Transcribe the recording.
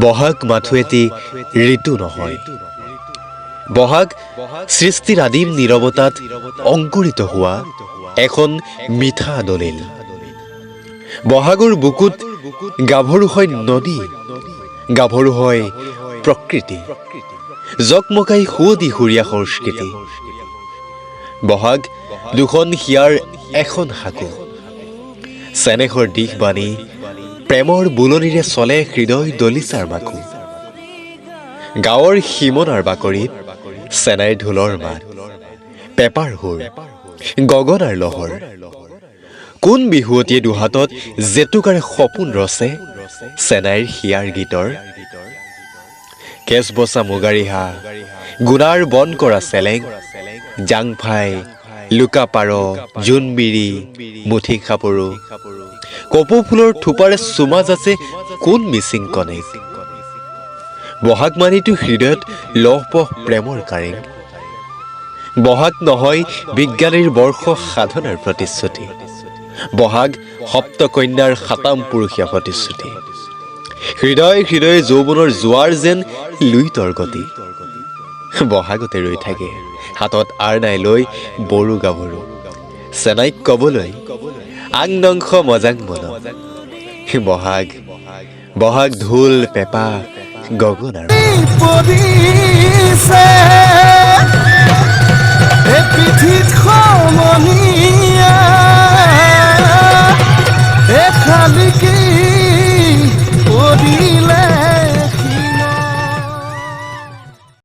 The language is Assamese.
বহাগ মাথো এটি ঋতু নহয়। বহাগ সৃষ্টিৰ আদিম নীৰৱতাত অংকুৰিত হোৱা এখন মিঠা দলিল। বহাগৰ বুকুত গাভৰু হয় নদী, গাভৰু হয় প্ৰকৃতি, জকমকাই সুদিহুৰীয়া সংস্কৃতি। বহাগ দুখন হিয়াৰ এখন সাকু, চেনেহৰ দিশ বাণী, প্ৰেমৰ বুলনিৰে চলে হৃদয় দলিচাৰ মাকো। গাঁৱৰ সীমনাৰ বাকৰিত চেনাইৰ ঢোলৰ মাত, পেপাৰ সুৰ, গগনাৰ লহৰ। কোন বিহুৱতীয়ে দুহাতত জেতুকাৰে সপোন ৰচে চেনাইৰ হিয়াৰ গীতৰ। কেচ বচা মুগা ৰিহা, গুণাৰ বন কৰা চেলেং, জাংফাই, লুকা পাৰ, জোনবিৰি, মুঠি খাপৰু। কপৌ ফুলৰ থোপাৰে চুমা যাচে কোন মিচিং কণেক। বহাগ মানিটো হৃদয়ত লহপহ প্ৰেমৰ কাৰেং। বহাগ নহয় বিজ্ঞানীৰ বৰ্ষ সাধনাৰ প্ৰতিশ্ৰুতি। বহাগ সপ্তকন্যাৰ সাতাম পুৰুষীয়া প্ৰতিশ্ৰুতি। হৃদয় হৃদয়ে যৌৱনৰ জোৱাৰ যেন লুইতৰ গতি। বহাগতে ৰৈ থাকে হাতত আৰনাই লৈ বড়ো গাভৰু, চেনাইক কবলৈ আংনংস মজাং মন। বহাগ বহাগ ঢোল পেঁপা গগনাৰ